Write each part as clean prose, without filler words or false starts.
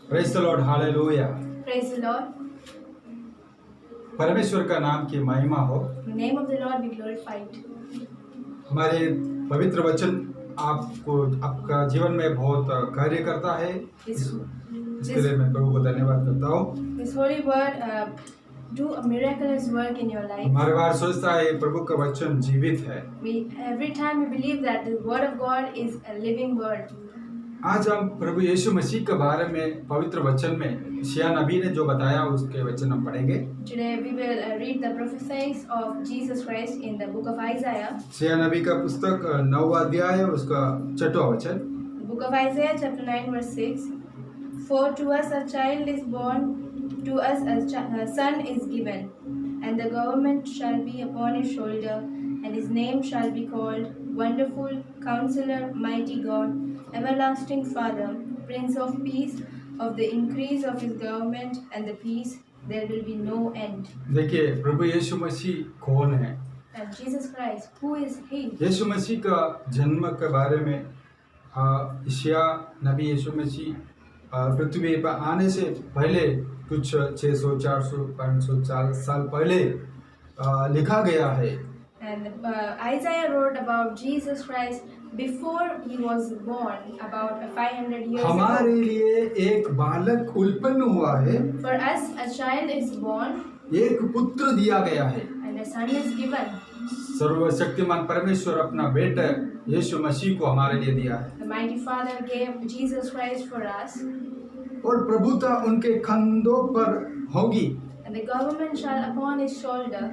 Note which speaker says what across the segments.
Speaker 1: Praise the Lord, hallelujah.
Speaker 2: Praise the Lord.
Speaker 1: परमेश्वर का नाम की महिमा हो।
Speaker 2: The name of the Lord be glorified.
Speaker 1: हमारे पवित्र वचन आपको आपका जीवन में बहुत कार्य करता है। इसके लिए मैं प्रभु को धन्यवाद करता हूँ।
Speaker 2: This holy word do a miraculous work in your life.
Speaker 1: हमारे बार सोचता है प्रभु का वचन जीवित है।
Speaker 2: Every time we believe that the word of God is a living word.
Speaker 1: आज हम प्रभु यीशु मसीह के बारे में पवित्र वचन में यशायाह नबी ने जो बताया उसके वचन हम पढ़ेंगे।
Speaker 2: Today we will read the prophecies of Jesus Christ in the book of Isaiah.
Speaker 1: यशायाह नबी का पुस्तक 9वां अध्याय उसका 6वां वचन।
Speaker 2: The book of Isaiah chapter 9 verse 6. For to us a child is born, to us a son is given, and the government shall be upon his shoulder, and his name shall be called Wonderful, Counselor, Mighty God, Everlasting Father, Prince of Peace. Of the increase of his government and the peace there will be no end.
Speaker 1: देखिए प्रभु यीशु मसीह कौन है?
Speaker 2: And Jesus Christ, who is he?
Speaker 1: यीशु मसीह का जन्म के बारे में यशायाह नबी यीशु मसीह पृथ्वी पर आने से पहले कुछ 600, 400, 500 साल पहले लिखा गया है।
Speaker 2: And Isaiah wrote about Jesus Christ before he was born, about 500 years
Speaker 1: हमारे
Speaker 2: ago.
Speaker 1: लिए एक बालक उत्पन्न हुआ है,
Speaker 2: For us a child is born,
Speaker 1: एक पुत्र दिया गया है।
Speaker 2: and a son is given.
Speaker 1: सर्वशक्तिमान परमेश्वर अपना बेटा यीशु मसीह को हमारे लिए दिया है।
Speaker 2: The mighty Father gave Jesus Christ for us,
Speaker 1: और प्रभुता उनके कंधों पर होगी।
Speaker 2: and the government shall upon his shoulder.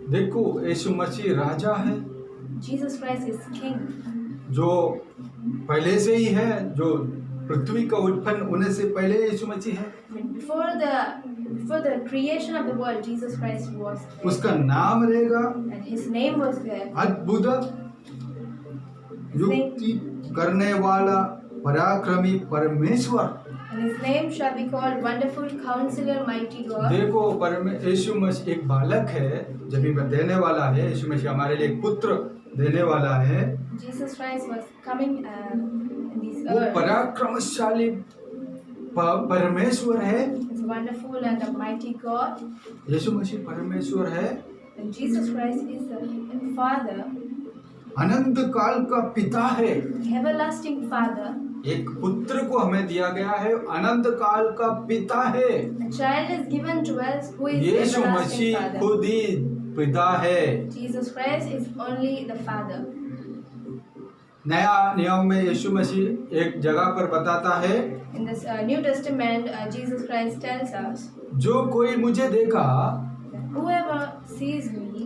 Speaker 1: देखो यीशु मसीह राजा है,
Speaker 2: Jesus Christ is king,
Speaker 1: जो पहले से ही है, जो पृथ्वी का उत्पन्न होने से पहले यीशु मसीह है।
Speaker 2: I mean, before the creation of the world, Jesus Christ was there.
Speaker 1: उसका नाम रहेगा
Speaker 2: And his name was there.
Speaker 1: अद्भुत, युक्ति करने वाला, पराक्रमी परमेश्वर।
Speaker 2: And his name shall be called Wonderful Counselor, Mighty God.
Speaker 1: देखो यीशु मसीह एक बालक है, जब भी देने वाला है। यीशु मसीह हमारे लिए एक पुत्र देने वाला है।
Speaker 2: Jesus Christ was coming in this
Speaker 1: वो
Speaker 2: earth.
Speaker 1: पराक्रमशाली परमेश्वर है।
Speaker 2: It's wonderful and a mighty God.
Speaker 1: यीशु मसीह परमेश्वर है।
Speaker 2: And Jesus Christ is the Father,
Speaker 1: अनंत काल का पिता है।
Speaker 2: everlasting Father.
Speaker 1: एक पुत्र को हमें दिया गया है, अनंत काल का पिता है।
Speaker 2: A child is given to us who is
Speaker 1: Yeshu
Speaker 2: everlasting
Speaker 1: Masih
Speaker 2: Father.
Speaker 1: खुद ही पिता है।
Speaker 2: Jesus Christ is only the Father.
Speaker 1: नया नियम में यीशु मसीह एक जगह पर बताता है,
Speaker 2: In this New Testament, Jesus Christ tells us,
Speaker 1: जो कोई मुझे देखा
Speaker 2: that whoever sees me,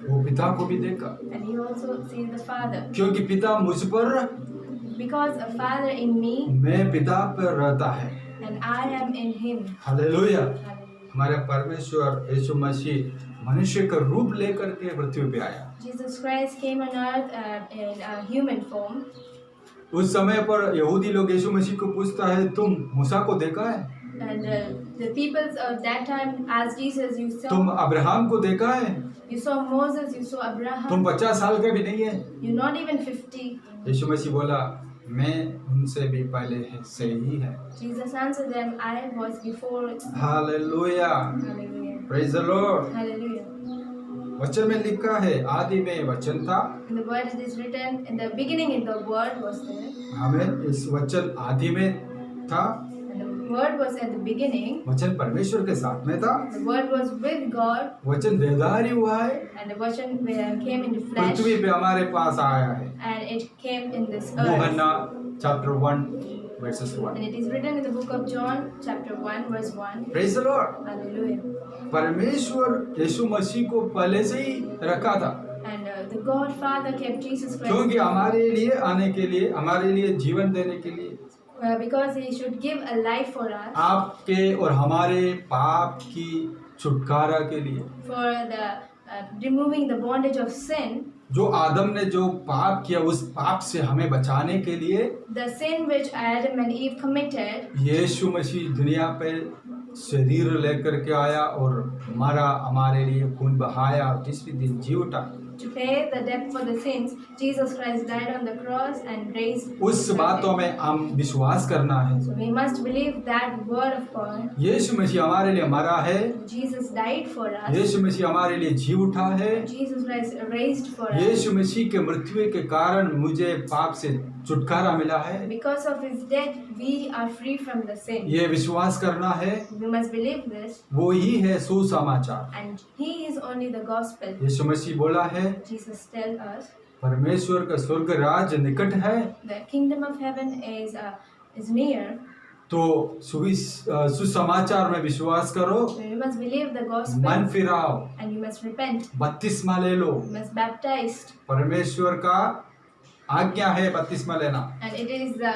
Speaker 1: वो पिता को भी देखा,
Speaker 2: and he also sees the Father.
Speaker 1: क्योंकि पिता मुझ पर,
Speaker 2: Because a Father in me,
Speaker 1: मैं पिता पर रहता है।
Speaker 2: and I am in him.
Speaker 1: Hallelujah. हमारे परमेश्वर यीशु मसीह मनुष्य का रूप लेकर के पृथ्वी पे आया।
Speaker 2: Jesus Christ came on earth in a human form.
Speaker 1: उस समय पर यहूदी लोग यीशु मसीह को पूछता है, तुम मूसा को देखा है?
Speaker 2: And the peoples of that time asked Jesus,
Speaker 1: तुम अब्राहम को देखा है?
Speaker 2: you saw Moses, you saw Abraham,
Speaker 1: तुम 50 साल के भी नहीं है।
Speaker 2: you're not even 50.
Speaker 1: यीशु मसीह बोला, मैं उनसे भी पहले से ही है।
Speaker 2: Jesus answered them, I was before.
Speaker 1: Hallelujah,
Speaker 2: Hallelujah.
Speaker 1: Praise the Lord.
Speaker 2: Hallelujah.
Speaker 1: वचन में लिखा है, आदि में वचन था।
Speaker 2: In the word it is written, in the beginning in the word was there.
Speaker 1: हमें इस वचन आदि में था।
Speaker 2: And the word was at the beginning.
Speaker 1: वचन परमेश्वर के साथ में था।
Speaker 2: The word was with God.
Speaker 1: वचन देहधारी हुआ है,
Speaker 2: And the word came into flesh.
Speaker 1: पृथ्वी पे हमारे पास आया है।
Speaker 2: And it came in this earth.
Speaker 1: यूहन्ना chapter 1 versus 1।
Speaker 2: And it is written in the book of John, chapter 1, verse 1.
Speaker 1: Praise the Lord.
Speaker 2: Hallelujah.
Speaker 1: परमेश्वर यीशु मसीह को पहले से ही रखा था,
Speaker 2: And the God Father kept Jesus Christ.
Speaker 1: क्योंकि हमारे लिए आने के लिए, हमारे लिए जीवन देने के लिए,
Speaker 2: Because He should give a life for us.
Speaker 1: आपके और हमारे पाप की छुटकारा के लिए।
Speaker 2: For the removing the bondage of sin.
Speaker 1: जो आदम ने जो पाप किया, उस पाप से हमें बचाने के लिए
Speaker 2: The sin which Adam and Eve committed.
Speaker 1: यीशु मसीह दुनिया पे शरीर लेकर के आया और मरा, हमारे लिए खून बहाया और तीसरे दिन जी उठा।
Speaker 2: to pay the debt for the sins, Jesus Christ died on the cross and raised.
Speaker 1: उस बातों में हम विश्वास करना है।
Speaker 2: So we must believe that word of God.
Speaker 1: यीशु मसीह हमारे लिए मरा है,
Speaker 2: Jesus died for us.
Speaker 1: यीशु मसीह हमारे लिए जी उठा है,
Speaker 2: Jesus Christ raised for us.
Speaker 1: यीशु मसीह के मृत्यु के कारण मुझे पाप से छुटकारा मिला है।
Speaker 2: Because of his death, we are free from the sin.
Speaker 1: ये विश्वास करना है,
Speaker 2: We must believe this,
Speaker 1: वो ही है सुसमाचार।
Speaker 2: and he is only the gospel.
Speaker 1: यीशु मसीह बोला है,
Speaker 2: Jesus tells us
Speaker 1: परमेश्वर का स्वर्ग राज्य निकट है,
Speaker 2: the kingdom of heaven is near.
Speaker 1: तो सुसमाचार में विश्वास करो,
Speaker 2: So you must believe the gospel,
Speaker 1: मन फिराओ,
Speaker 2: and you must repent.
Speaker 1: बपतिस्मा ले लो।
Speaker 2: You must baptize,
Speaker 1: परमेश्वर का आज्ञा है बपतिस्मा लेना।
Speaker 2: and it is the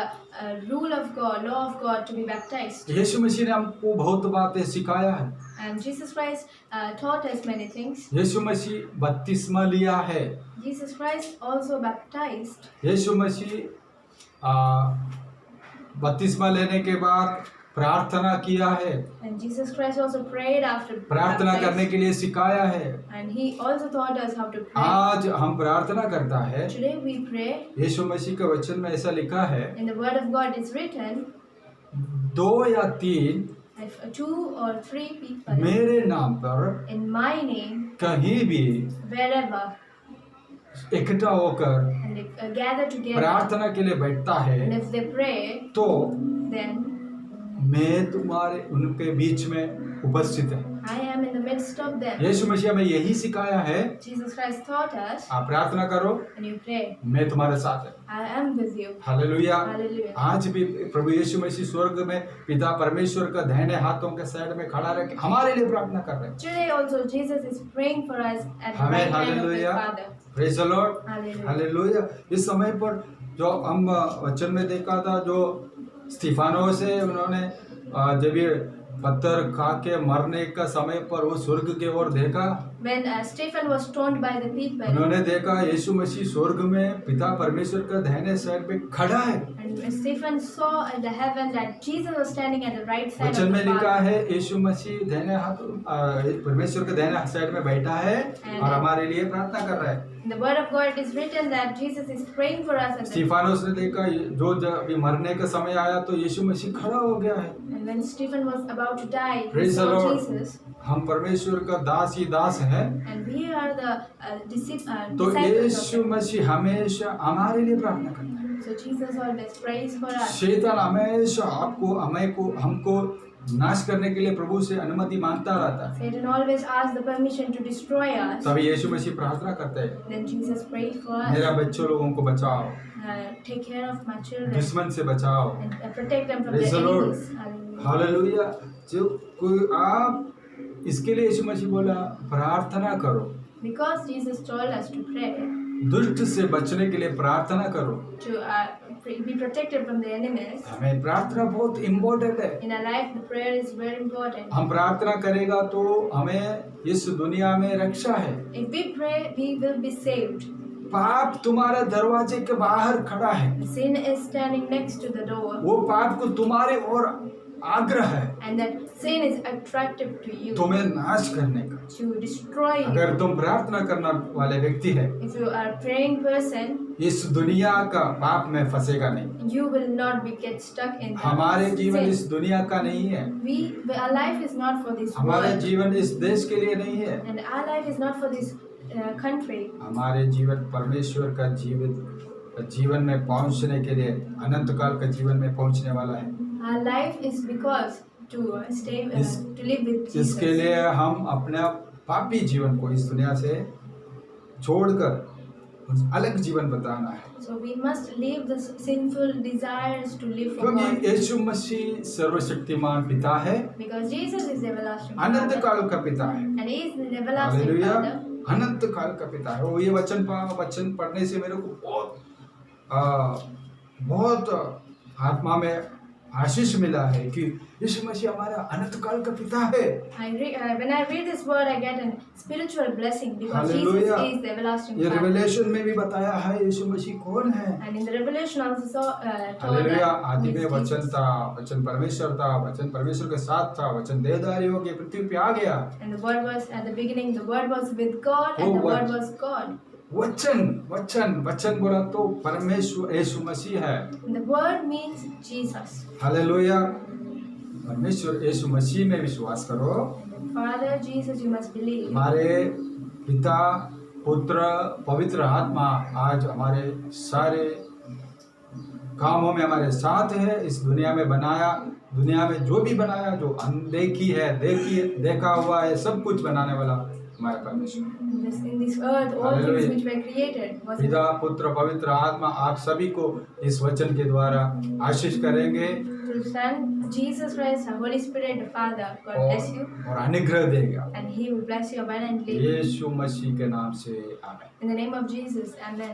Speaker 2: rule of God, law of God to be baptized.
Speaker 1: यीशु मसीह ने हमको बहुत बातें सिखाया है।
Speaker 2: And Jesus Christ taught us many things.
Speaker 1: यीशु मसीह बपतिस्मा लिया है।
Speaker 2: Jesus Christ also baptized.
Speaker 1: यीशु मसीह बपतिस्मा लेने के बाद प्रार्थना किया है,
Speaker 2: And Jesus Christ also prayed after
Speaker 1: प्रार्थना करने
Speaker 2: baptized.
Speaker 1: के लिए सिखाया है।
Speaker 2: And he also taught us how to pray.
Speaker 1: आज हम प्रार्थना करता है,
Speaker 2: Today we pray.
Speaker 1: यीशु मसीह के वचन में ऐसा लिखा है,
Speaker 2: In the word of God it's written,
Speaker 1: 2 या 3
Speaker 2: if 2 or 3 people
Speaker 1: मेरे नाम पर
Speaker 2: in my name,
Speaker 1: कहीं भी
Speaker 2: wherever,
Speaker 1: इकट्ठा होकर
Speaker 2: and they gather together,
Speaker 1: प्रार्थना के लिए बैठता
Speaker 2: and
Speaker 1: है,
Speaker 2: if they pray,
Speaker 1: तो
Speaker 2: then
Speaker 1: मैं तुम्हारे उनके बीच में उपस्थित है।
Speaker 2: I am in the midst of them.
Speaker 1: यीशु मसीह हमें यही सिखाया है,
Speaker 2: Jesus Christ taught us,
Speaker 1: आप प्रार्थना करो,
Speaker 2: and you pray,
Speaker 1: मैं तुम्हारे साथ है।
Speaker 2: I am with you.
Speaker 1: Hallelujah.
Speaker 2: Hallelujah.
Speaker 1: आज भी प्रभु यीशु मसीह स्वर्ग में पिता परमेश्वर का दाहिने हाथों के साइड में खड़ा रह के हमारे लिए प्रार्थना कर रहे हैं।
Speaker 2: Today also Jesus is praying for us at the
Speaker 1: Amen.
Speaker 2: right hand of his
Speaker 1: Hallelujah.
Speaker 2: Father.
Speaker 1: Praise the Lord.
Speaker 2: Hallelujah.
Speaker 1: Hallelujah. इस समय पर जो हम वचन में देखा था, जो स्तिफानोस से उन्होंने जब ये पत्थर खा के मरने का समय पर वो स्वर्ग की ओर देखा,
Speaker 2: When Stephen was stoned by the people,
Speaker 1: उन्होंने देखा यीशु मसीह स्वर्ग में पिता परमेश्वर का दाहिने साइड पे खड़ा है।
Speaker 2: and Stephen saw in the heaven that Jesus was standing at the right side
Speaker 1: वचन
Speaker 2: of
Speaker 1: में
Speaker 2: the
Speaker 1: लिखा
Speaker 2: Father.
Speaker 1: है यीशु मसीह दाहिने हाथ परमेश्वर के दाहिने साइड में बैठा है और हमारे लिए प्रार्थना कर रहा है।
Speaker 2: In the word of God it is written that Jesus is praying for us at the
Speaker 1: स्तिफानोस ने देखा जो जब अभी मरने का समय आया तो यीशु मसीह खड़ा हो गया है।
Speaker 2: And when Stephen was about to die, he
Speaker 1: Praise the
Speaker 2: saw
Speaker 1: Lord.
Speaker 2: Jesus,
Speaker 1: हम परमेश्वर का दास ही दास है,
Speaker 2: and we are the
Speaker 1: तो
Speaker 2: disciples
Speaker 1: यीशु
Speaker 2: of him.
Speaker 1: मसीह हमेशा हमारे लिए प्रार्थना करता है।
Speaker 2: So Jesus always prays for us.
Speaker 1: शैतान हमेशा हमको नाश करने के लिए प्रभु से अनुमति मांगता रहता है।
Speaker 2: Satan always asks the permission to destroy us.
Speaker 1: तभी यीशु मसीह प्रार्थना करते हैं,
Speaker 2: Then Jesus prays for us.
Speaker 1: मेरा बच्चों लोगों को बचाओ,
Speaker 2: Take care of my children
Speaker 1: दुश्मन से बचाओ।
Speaker 2: and protect them from
Speaker 1: Praise
Speaker 2: their
Speaker 1: the Lord.
Speaker 2: enemies. Hallelujah.
Speaker 1: Hallelujah. जो कोई आप इसके लिए यीशु मसीह बोला प्रार्थना करो,
Speaker 2: Because Jesus told us to pray,
Speaker 1: दुष्ट से बचने के लिए प्रार्थना करो।
Speaker 2: to be protected from the enemies.
Speaker 1: हमें प्रार्थना बहुत इम्पोर्टेंट है।
Speaker 2: In our life, the prayer is very important.
Speaker 1: हम प्रार्थना करेगा तो हमें इस दुनिया में रक्षा है।
Speaker 2: If we pray, we will be saved.
Speaker 1: पाप तुम्हारे दरवाजे के बाहर खड़ा है,
Speaker 2: Sin is standing next to the door,
Speaker 1: वो पाप को तुम्हारे ओर आग्रह है
Speaker 2: and that sin is attractive to you,
Speaker 1: तुम्हें नाश करने का।
Speaker 2: to destroy you.
Speaker 1: अगर तुम प्रार्थना करने वाले व्यक्ति है,
Speaker 2: If you are a praying person,
Speaker 1: इस दुनिया का पाप में फंसेगा नहीं।
Speaker 2: you will not get stuck in
Speaker 1: हमारे जीवन
Speaker 2: sin.
Speaker 1: इस दुनिया का नहीं है,
Speaker 2: Our life is not for this
Speaker 1: हमारे
Speaker 2: world,
Speaker 1: जीवन इस देश के लिए नहीं है।
Speaker 2: and our life is not for this country.
Speaker 1: हमारे जीवन परमेश्वर का जीवन में पहुंचने के लिए अनंत काल का जीवन में पहुंचने वाला है।
Speaker 2: Our life is because to stay to live with Jesus.
Speaker 1: इसके लिए हम अपना पापी जीवन को इस दुनिया से छोड़कर अलग जीवन बताना है,
Speaker 2: So we must leave the sinful desires to live for God.
Speaker 1: क्योंकि यीशु मसीह सर्वशक्तिमान पिता है,
Speaker 2: Because Jesus is the everlasting
Speaker 1: Anant
Speaker 2: Father,
Speaker 1: काल का पिता है।
Speaker 2: and He is the everlasting
Speaker 1: hallelujah.
Speaker 2: Father.
Speaker 1: अनंत काल का पिता है। वो ये वचन पढ़ने से मेरे को बहुत आत्मा में आशीष मिला है कि यीशु मसीह हमारा अनंत काल का पिता है।
Speaker 2: When I read this word, I get a spiritual blessing because Jesus
Speaker 1: hallelujah.
Speaker 2: is the everlasting
Speaker 1: ये
Speaker 2: Father.
Speaker 1: रिवलेशन में भी बताया है यीशु मसीह कौन है।
Speaker 2: And in the Revelation also told
Speaker 1: hallelujah.
Speaker 2: that
Speaker 1: आदि
Speaker 2: He
Speaker 1: में
Speaker 2: is
Speaker 1: वचन
Speaker 2: Jesus.
Speaker 1: था, वचन परमेश्वर था, वचन परमेश्वर के साथ था, वचन देहधारी हो के पृथ्वी पे आ गया।
Speaker 2: And the word was at the beginning. The word was with God, and
Speaker 1: Oh,
Speaker 2: the
Speaker 1: what?
Speaker 2: word was God.
Speaker 1: वचन वचन वचन बोला तो परमेश्वर यीशु मसीह है।
Speaker 2: And the word means Jesus.
Speaker 1: Hallelujah. परमेश्वर यीशु मसीह में विश्वास करो।
Speaker 2: Father Jesus, you must believe.
Speaker 1: हमारे पिता पुत्र पवित्र आत्मा आज हमारे सारे कामों में हमारे साथ है। इस दुनिया में बनाया, दुनिया में जो भी बनाया, जो अनदेखी है, देखा हुआ है, सब कुछ बनाने वाला हमारा परमेश्वर।
Speaker 2: In this earth, all things which were created was
Speaker 1: पिता पुत्र पवित्र आत्मा आप सभी को इस वचन के द्वारा आशीष करेंगे
Speaker 2: through Son Jesus Christ, the Holy Spirit, the Father. God bless you,
Speaker 1: और अनुग्रह देगा।
Speaker 2: and He will bless you abundantly.
Speaker 1: यीशु मसीह के नाम से आमीन।
Speaker 2: In the name of Jesus, Amen.